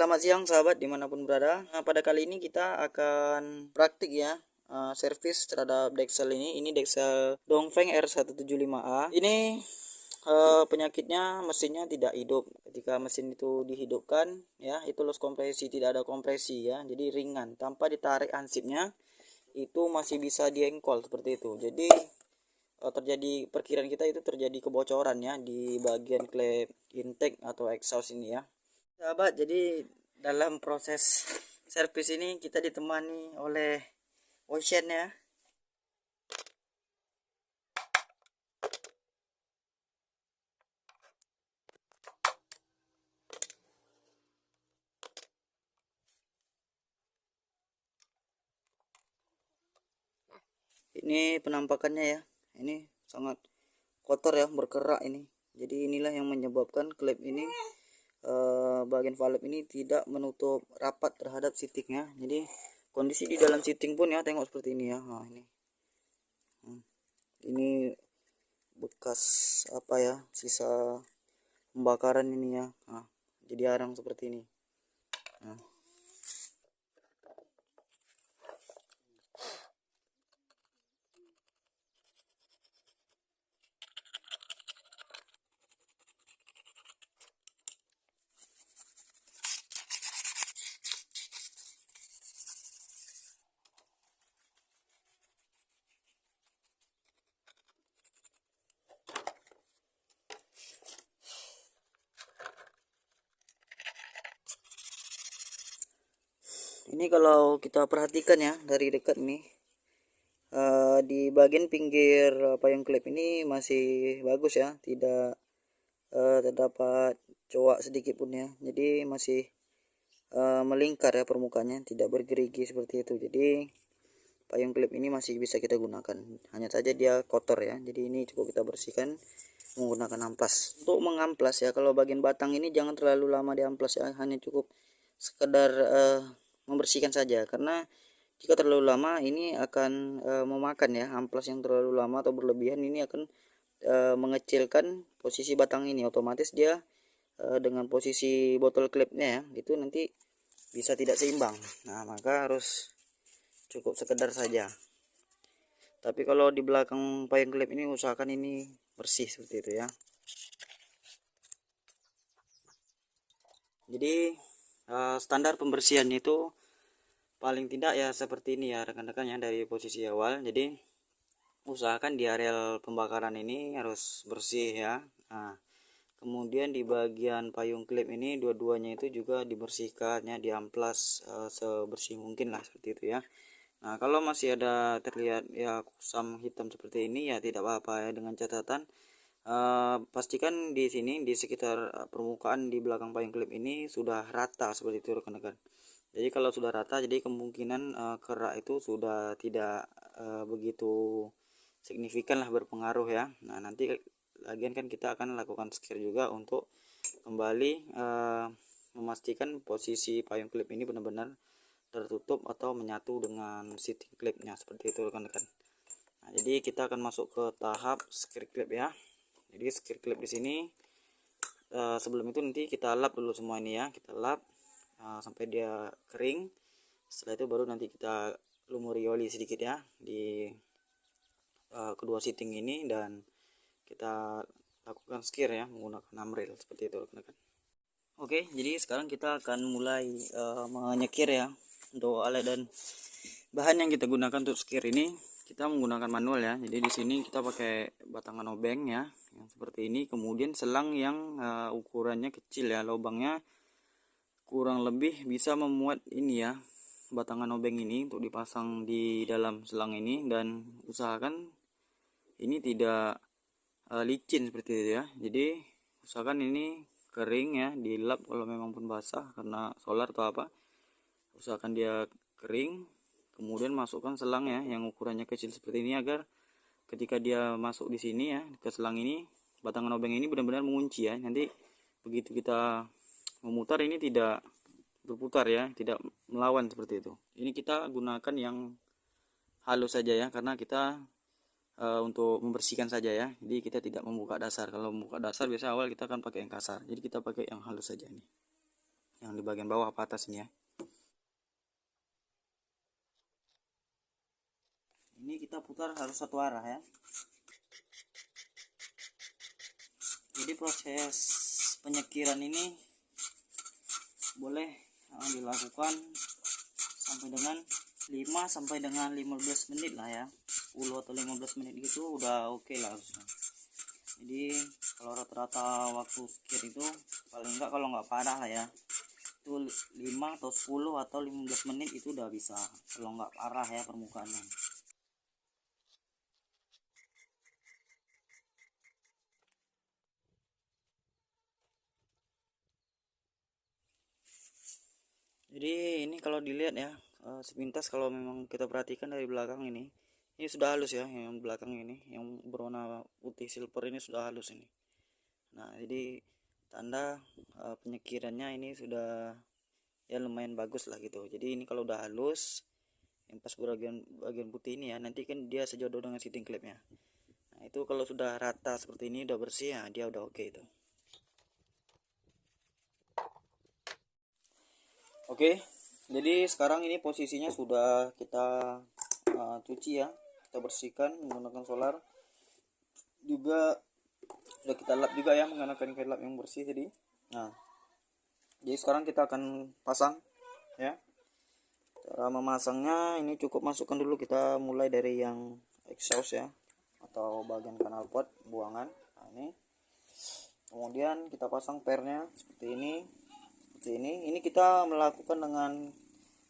Selamat siang sahabat dimanapun berada. Nah, pada kali ini kita akan praktik ya, servis terhadap Dexel ini. Ini Dexel Dongfeng R175A. Ini penyakitnya mesinnya tidak hidup. Ketika mesin itu dihidupkan ya, itu loss kompresi, tidak ada kompresi ya. Jadi ringan tanpa ditarik ansipnya itu masih bisa diengkol seperti itu. Jadi terjadi perkiraan kita itu terjadi kebocoran ya di bagian klep intake atau exhaust ini ya. Sahabat, jadi dalam proses servis ini kita ditemani oleh Ocean ya. Ini penampakannya ya. Ini sangat kotor ya, berkerak ini. Jadi inilah yang menyebabkan klep ini bagian valve ini tidak menutup rapat terhadap seatingnya. Jadi kondisi di dalam seating pun ya, tengok seperti ini ya. Nah, ini bekas apa ya, sisa pembakaran ini ya. Nah, jadi arang seperti ini. Nah, ini kalau kita perhatikan ya dari dekat nih, di bagian pinggir payung klip ini masih bagus ya, tidak terdapat coak sedikit pun ya. Jadi masih melingkar ya permukaannya, tidak bergerigi seperti itu. Jadi payung klip ini masih bisa kita gunakan, hanya saja dia kotor ya. Jadi ini cukup kita bersihkan menggunakan amplas. Untuk mengamplas ya, kalau bagian batang ini jangan terlalu lama diamplas ya, hanya cukup sekedar membersihkan saja, karena jika terlalu lama ini akan memakan ya. Amplas yang terlalu lama atau berlebihan ini akan mengecilkan posisi batang ini, otomatis dia dengan posisi botol klipnya ya itu nanti bisa tidak seimbang. Nah, maka harus cukup sekedar saja. Tapi kalau di belakang payung klip ini usahakan ini bersih seperti itu ya. Jadi standar pembersihannya itu paling tidak ya seperti ini ya rekan-rekan ya, dari posisi awal. Jadi usahakan di areal pembakaran ini harus bersih ya. Nah, kemudian di bagian payung klip ini dua-duanya itu juga dibersihkannya, diamplas sebersih mungkin lah seperti itu ya. Nah, kalau masih ada terlihat ya kusam hitam seperti ini ya tidak apa-apa ya, dengan catatan pastikan di sini di sekitar permukaan di belakang payung klip ini sudah rata seperti itu rekan-rekan. Jadi kalau sudah rata, jadi kemungkinan kerak itu sudah tidak begitu signifikan lah berpengaruh ya. Nah, nanti lagian kan kita akan lakukan skir juga untuk kembali memastikan posisi payung klip ini benar-benar tertutup atau menyatu dengan seating klipnya seperti itu rekan-rekan. Nah, jadi kita akan masuk ke tahap skir klip ya. Jadi skir klip di sini sebelum itu nanti kita lap dulu semua ini ya, kita lap sampai dia kering. Setelah itu baru nanti kita lumuri oli sedikit ya di kedua seating ini, dan kita lakukan skir ya menggunakan amril seperti itu rekan-rekan. Oke, jadi sekarang kita akan mulai menyekir ya. Untuk alat dan bahan yang kita gunakan untuk skir ini kita menggunakan manual ya. Jadi di sini kita pakai batangan obeng ya yang seperti ini, kemudian selang yang ukurannya kecil ya, lubangnya kurang lebih bisa memuat ini ya, batangan obeng ini untuk dipasang di dalam selang ini. Dan usahakan ini tidak licin seperti itu ya. Jadi usahakan ini kering ya, dilap kalau memang pun basah karena solar atau apa, usahakan dia kering. Kemudian masukkan selang ya yang ukurannya kecil seperti ini, agar ketika dia masuk di sini ya ke selang ini, batangan obeng ini benar-benar mengunci ya. Nanti begitu kita memutar ini tidak berputar ya, tidak melawan seperti itu. Ini kita gunakan yang halus saja ya, karena kita untuk membersihkan saja ya. Jadi kita tidak membuka dasar. Kalau membuka dasar biasa awal kita akan pakai yang kasar. Jadi kita pakai yang halus saja ini. yang di bagian bawah apa atas ini ya. Ini kita putar harus satu arah ya. Jadi proses penyekiran ini boleh dilakukan sampai dengan 5 sampai dengan 15 menit lah ya. 10 atau 15 menit gitu udah oke lah harusnya. Jadi kalau rata-rata waktu skir itu paling enggak, kalau nggak parah lah ya, itu 5 atau 10 atau 15 menit itu udah bisa, kalau nggak parah ya permukaannya. Jadi ini kalau dilihat ya, sepintas kalau memang kita perhatikan dari belakang ini sudah halus ya, yang belakang ini yang berwarna putih silver ini sudah halus ini. Nah jadi tanda penyekirannya ini sudah ya lumayan bagus lah gitu. Jadi ini kalau udah halus, yang pas bagian putih ini ya, nanti kan dia sejodoh dengan seating clipnya. Nah itu kalau sudah rata seperti ini, udah bersih ya, dia udah oke itu. Oke, jadi sekarang ini posisinya sudah kita cuci ya, kita bersihkan menggunakan solar. Juga sudah kita lap juga ya, menggunakan kain lap yang bersih tadi. Nah, jadi sekarang kita akan pasang ya. Cara memasangnya ini cukup masukkan dulu, kita mulai dari yang exhaust ya, atau bagian knalpot buangan. Nah, ini. Kemudian kita pasang pernya seperti ini. Ini kita melakukan dengan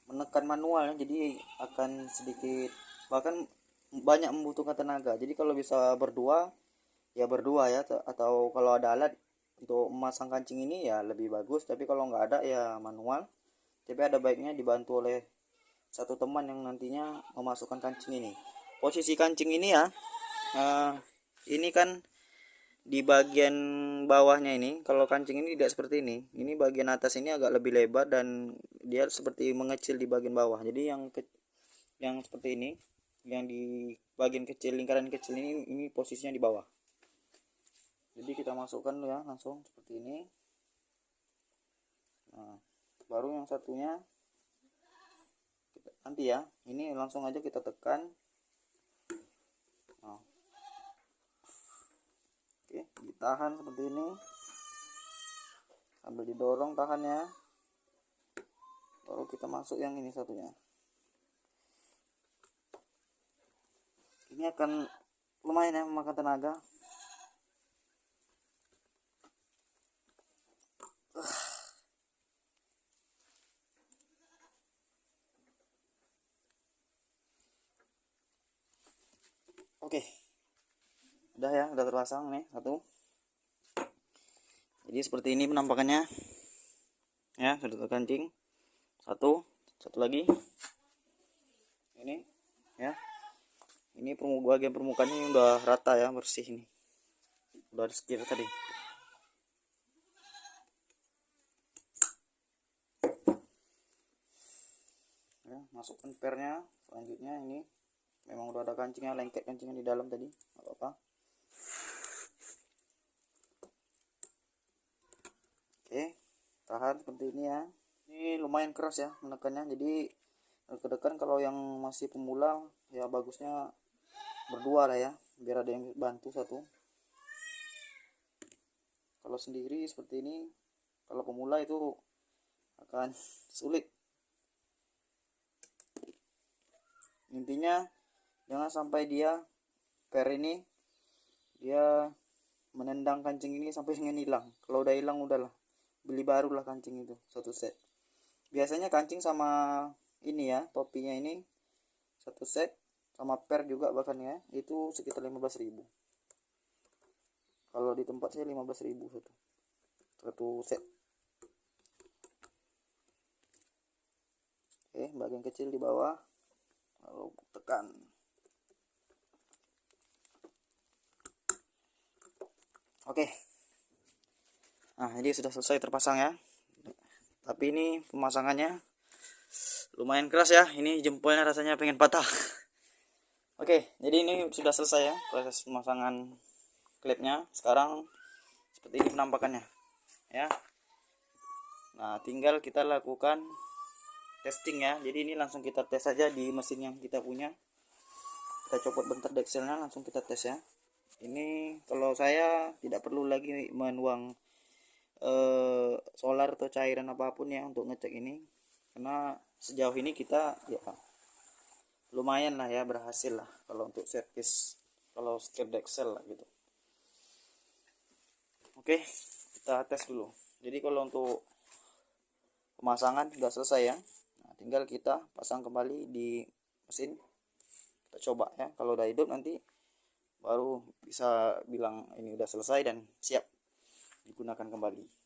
menekan manual ya, jadi akan sedikit bahkan banyak membutuhkan tenaga. Jadi kalau bisa berdua ya berdua ya, atau kalau ada alat untuk memasang kancing ini ya lebih bagus, tapi kalau nggak ada ya manual. Tapi ada baiknya dibantu oleh satu teman yang nantinya memasukkan kancing ini. Posisi kancing ini ya, ini kan di bagian bawahnya ini, kalau kancing ini tidak seperti ini bagian atas ini agak lebih lebar dan dia seperti mengecil di bagian bawah. Jadi yang seperti ini, yang di bagian kecil, lingkaran kecil ini posisinya di bawah. Jadi kita masukkan ya langsung seperti ini. Nah baru yang satunya nanti ya, ini langsung aja kita tekan. Nah, oke, ditahan seperti ini sambil didorong tahannya, baru kita masuk yang ini satunya. Ini akan lumayan ya memakan tenaga. Oke, udah ya, udah terpasang nih satu. Jadi seperti ini penampakannya ya, sudah terkancing satu lagi ini ya. Ini bagian permukaan ini udah rata ya, bersih ini, udah skir tadi. Ya, masukkan pernya. Selanjutnya ini memang udah ada kancingnya, lengket kancingnya di dalam tadi, nggak apa-apa. Oke, tahan seperti ini ya. Ini lumayan keras ya menekannya, jadi rekan-rekan kalau yang masih pemula ya bagusnya berdua lah ya, biar ada yang bantu satu. Kalau sendiri seperti ini, kalau pemula itu akan sulit. Intinya jangan sampai dia ini dia menendang kancing ini sampai dengan hilang. Kalau udah hilang udahlah, beli baru lah kancing itu satu set. Biasanya kancing sama ini ya, topinya ini satu set, sama per juga bahkan ya, itu sekitar 15.000. Kalau di tempat saya 15.000 satu set. Oke, bagian kecil di bawah, lalu tekan. Oke, nah jadi sudah selesai terpasang ya. Tapi ini pemasangannya lumayan keras ya, ini jempolnya rasanya pengen patah. Oke, jadi ini sudah selesai ya proses pemasangan klipnya. Sekarang seperti ini penampakannya ya. Nah, tinggal kita lakukan testing ya. Jadi ini langsung kita tes saja di mesin yang kita punya. Kita copot bentar dekselnya, langsung kita tes ya. Ini kalau saya tidak perlu lagi menuang solar atau cairan apapun ya untuk ngecek ini, karena sejauh ini kita ya lumayan lah ya, berhasil lah kalau untuk servis, kalau skip deksel lah gitu. Oke, kita tes dulu. Jadi kalau untuk pemasangan sudah selesai ya. Nah, tinggal kita pasang kembali di mesin. Kita coba ya, kalau udah hidup nanti baru bisa bilang ini udah selesai dan siap digunakan kembali.